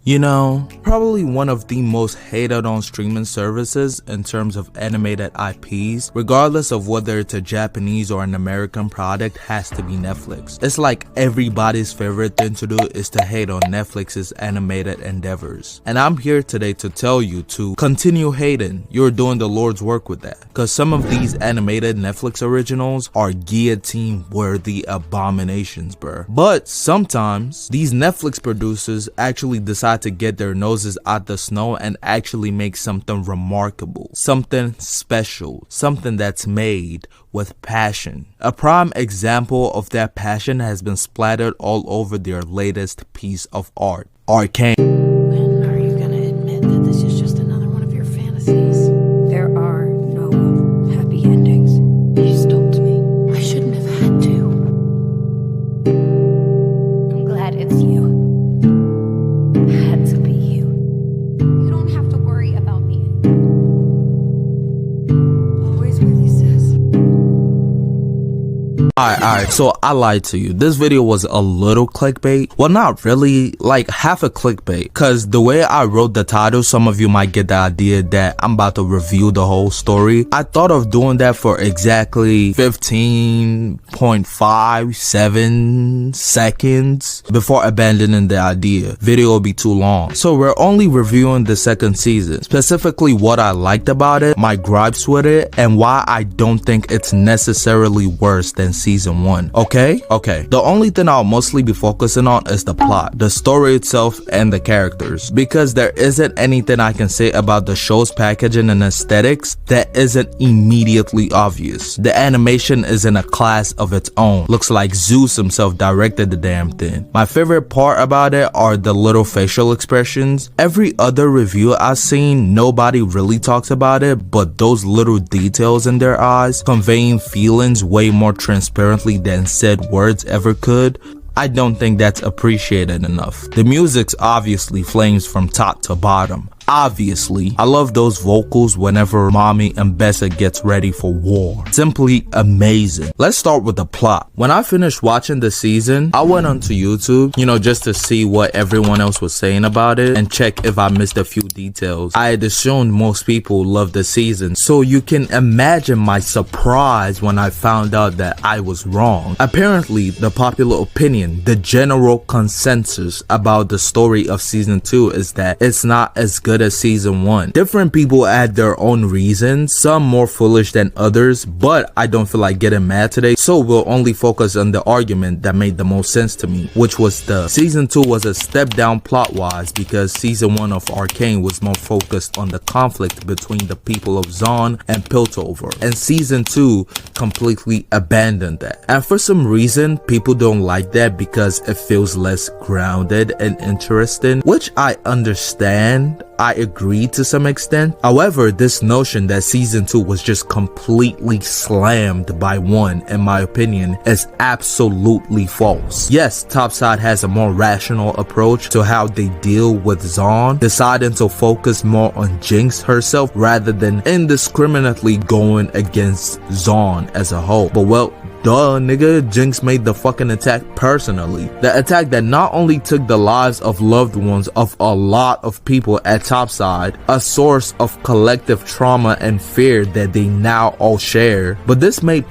You know, probably one of the most hated on streaming services in terms of animated IPs, regardless of whether it's a Japanese or an American product, has to be Netflix. It's like everybody's favorite thing to do is to hate on Netflix's animated endeavors. And I'm here today to tell you to continue hating. You're doing the Lord's work with that. Cause some of these animated Netflix originals are guillotine-worthy abominations, bruh. But sometimes these Netflix producers actually decide to get their noses out the snow and actually make something remarkable, something special, something that's made with passion. A prime example of that passion has been splattered all over their latest piece of art, Arcane. When are you gonna admit that this is just another one of your fantasies? There are no happy endings. You stopped me. I shouldn't have had to. I'm glad it's you. Had to be you. You don't have to worry about me. Always with you, sis. Alright, so I lied to you. This video was a little clickbait. Well, not really, like half a clickbait. Cause the way I wrote the title, some of you might get the idea that I'm about to review the whole story. I thought of doing that for exactly 15.57 seconds before abandoning the idea. Video will be too long. So we're only reviewing the second season. Specifically what I liked about it, my gripes with it, and why I don't think it's necessarily worse than season 1. Okay? The only thing I'll mostly be focusing on is the plot, the story itself, and the characters. Because there isn't anything I can say about the show's packaging and aesthetics that isn't immediately obvious. The animation is in a class of its own. Looks like Zeus himself directed the damn thing. My favorite part about it are the little facial expressions. Every other review I've seen, nobody really talks about it, but those little details in their eyes, conveying feelings way more transparently than said words ever could, I don't think that's appreciated enough. The music's obviously flames from top to bottom. Obviously, I love those vocals whenever Mommy and Bessa gets ready for war. Simply amazing. Let's start with the plot. When I finished watching the season, I went onto YouTube, just to see what everyone else was saying about it and check if I missed a few details. I had assumed most people loved the season, so you can imagine my surprise when I found out that I was wrong. Apparently, the popular opinion, the general consensus about the story of season 2 is that it's not as good as season 1. Different people add their own reasons, some more foolish than others, but I don't feel like getting mad today, so we'll only focus on the argument that made the most sense to me, which was the season 2 was a step down plot wise because season 1 of Arcane was more focused on the conflict between the people of Zaun and Piltover, and season 2 completely abandoned that. And for some reason, people don't like that because it feels less grounded and interesting, which I understand. I agree to some extent. However, this notion that season 2 was just completely slammed by 1, in my opinion, is absolutely false. Yes, Topside has a more rational approach to how they deal with Zaun, deciding to focus more on Jinx herself rather than indiscriminately going against Zaun as a whole. But well, duh, nigga, Jinx made the fucking attack personally. The attack that not only took the lives of loved ones of a lot of people at Topside, a source of collective trauma and fear that they now all share, but this made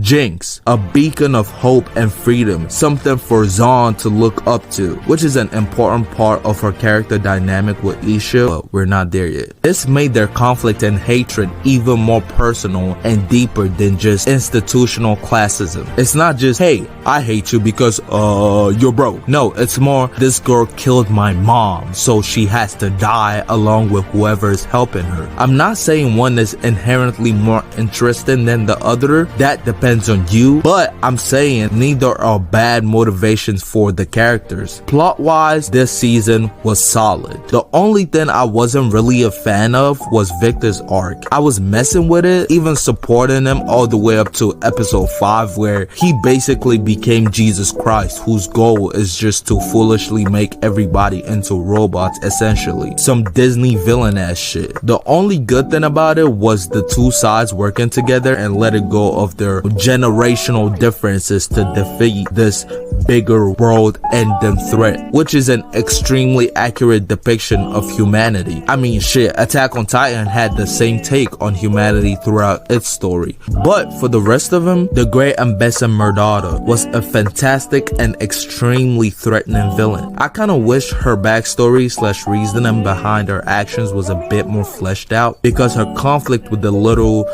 Jinx a beacon of hope and freedom, something for Zaun to look up to, which is an important part of her character dynamic with Isha, but we're not there yet. This made their conflict and hatred even more personal and deeper than just institutional classism. It's not just, hey, I hate you because you're broke. No, it's more, this girl killed my mom, so she has to die along with whoever is helping her. I'm not saying one is inherently more interesting than the other, that depends on you, but I'm saying neither are bad motivations for the characters. Plot wise, this season was solid. The only thing I wasn't really a fan of was Victor's arc. I was messing with it, even supporting him all the way up to episode 5 where he basically became Jesus Christ, whose goal is just to foolishly make everybody into robots, essentially. Some Disney villain ass shit. The only good thing about it was the two sides working together and letting go of their generational differences to defeat this bigger world-ending threat, which is an extremely accurate depiction of humanity. I mean, shit, Attack on Titan had the same take on humanity throughout its story. But for the rest of them, the great Ambessa Murdata was a fantastic and extremely threatening villain. I kinda wish her backstory / reasoning behind her actions was a bit more fleshed out, because her conflict with the little,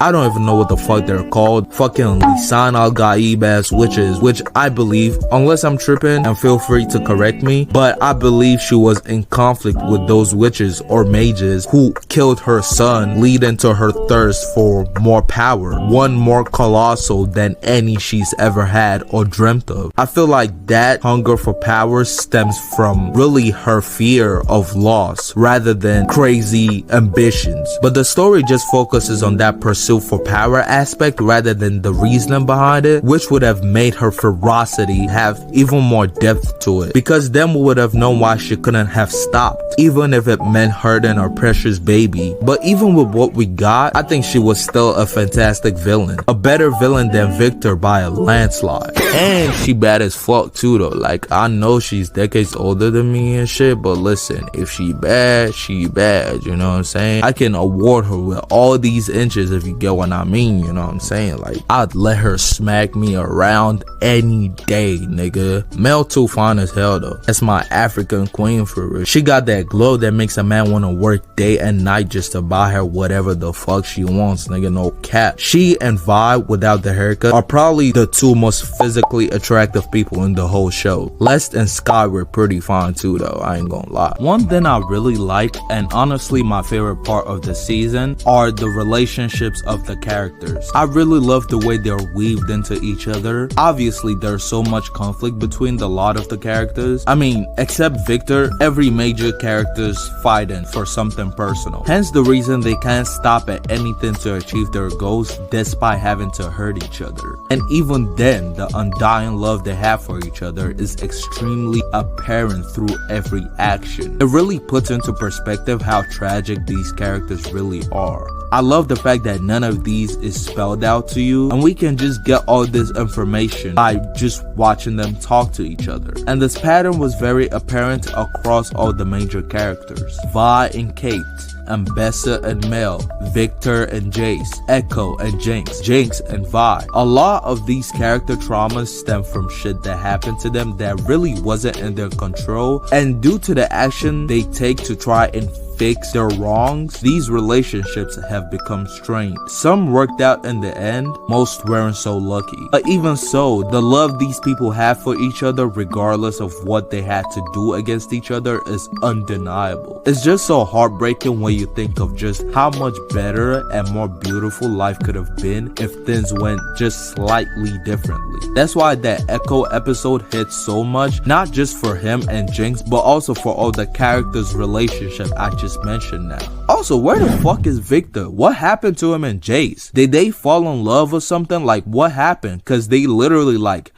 I don't even know what the fuck they're called, fucking Lisan al-Gaib ass witches, which I believe, unless I'm tripping, and feel free to correct me, but I believe she was in conflict with those witches or mages who killed her son, leading to her thirst for more power, one more colossal than any she's ever had or dreamt of. I feel like that hunger for power stems from really her fear of loss rather than crazy ambitions, but the story just focuses on that pursuit for power aspect rather than the reasoning behind it, which would have made her ferocity have even more depth to it, because then we would have known why she couldn't have stopped, even if it meant hurting our precious baby. But even with what we got, I think she was still a fantastic villain, a better villain than Victor by a landslide. And she bad as fuck too though. Like, I know she's decades older than me and shit, but listen, if she bad, she bad, you know what I'm saying? I can award her with all these inches if you get what I mean, you know what I'm saying? Like, I'd let her smack me around any day, nigga. Mel too fine as hell though. That's my African queen for real. She got that glow that makes a man want to work day and night just to buy her whatever the fuck she wants, nigga, no cap. She and Vi without the haircut are probably the two most physically attractive people in the whole show. Lest and Sky were pretty fine too though, I ain't gonna lie. One thing I really like, and honestly my favorite part of the season, are the relationships of the characters. I really love the way they're weaved into each other. Obviously there's so much conflict between the lot of the characters. I mean, except Victor, every major character's fighting for something personal. Hence the reason they can't stop at anything to achieve their goals despite having to hurt each other. And even then, the undying love they have for each other is extremely apparent through every action. It really puts into perspective how tragic these characters really are. I love the fact that none of these is spelled out to you, and we can just get all this information by just watching them talk to each other. And this pattern was very apparent across all the major characters. Vi and Kate, Ambessa and Mel, Victor and Jace, Echo and Jinx and Vi. A lot of these character traumas stem from shit that happened to them that really wasn't in their control, and due to the action they take to try and fix their wrongs, these relationships have become strained. Some worked out in the end, most weren't so lucky. But even so, the love these people have for each other, regardless of what they had to do against each other, is undeniable. It's just so heartbreaking when you think of just how much better and more beautiful life could have been if things went just slightly differently. That's why that Echo episode hits so much, not just for him and Jinx, but also for all the characters' relationship I just mentioned now. Also, where the fuck is Victor? What happened to him and Jace? Did they fall in love or something? Like, what happened? Cause they literally like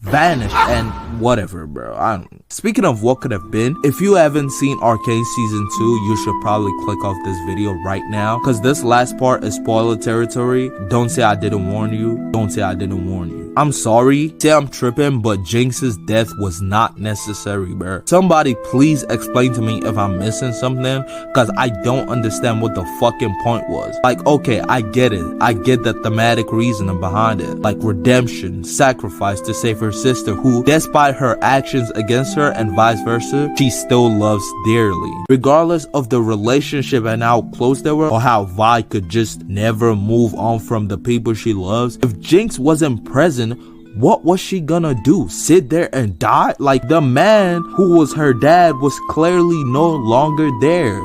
vanished and whatever, bro. I don't know. Speaking of what could have been, if you haven't seen Arcane season 2, you should probably click off this video right now, because this last part is spoiler territory. Don't say I didn't warn you. Don't say I didn't warn you. I'm sorry, say I'm tripping, but Jinx's death was not necessary, bro. Somebody please explain to me if I'm missing something, because I don't understand what the fucking point was. Like, okay, I get it. I get the thematic reasoning behind it, like redemption, sacrifice to save her sister, who, despite her actions against her and vice versa, she still loves dearly. Regardless of the relationship and how close they were, or how Vi could just never move on from the people she loves, if Jinx wasn't present, what was she gonna do? Sit there and die? Like, the man who was her dad was clearly no longer there.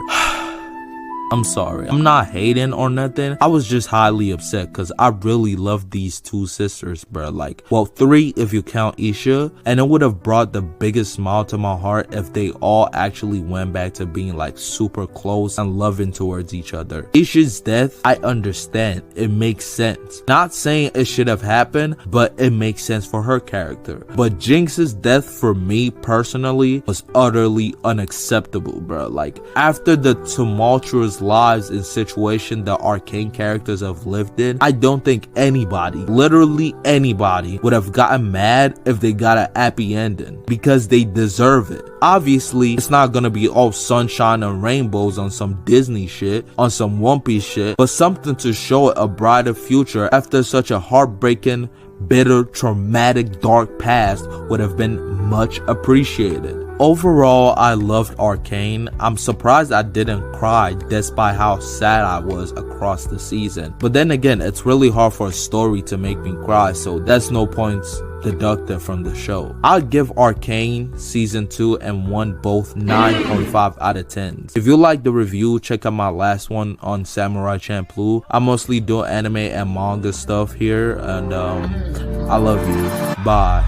I'm sorry, I'm not hating or nothing. I was just highly upset because I really love these two sisters, bro. Like, well, three if you count Isha, and it would have brought the biggest smile to my heart if they all actually went back to being like super close and loving towards each other. Isha's death, I understand, it makes sense. Not saying it should have happened, but it makes sense for her character. But Jinx's death for me personally was utterly unacceptable, bro. Like, after the tumultuous people's lives in situations that Arcane characters have lived in, I don't think anybody, literally anybody, would have gotten mad if they got a happy ending, because they deserve it. Obviously, it's not gonna be all sunshine and rainbows on some Disney shit, on some One Piece shit, but something to show a brighter future after such a heartbreaking, bitter, traumatic, dark past would have been much appreciated. Overall, I loved Arcane. I'm surprised I didn't cry despite how sad I was across the season. But then again, it's really hard for a story to make me cry, so that's no points deducted from the show. I'd give Arcane season 2 and 1 both 9.5 out of 10. If you like the review, check out my last one on Samurai Champloo. I mostly do anime and manga stuff here, and I love you. Bye.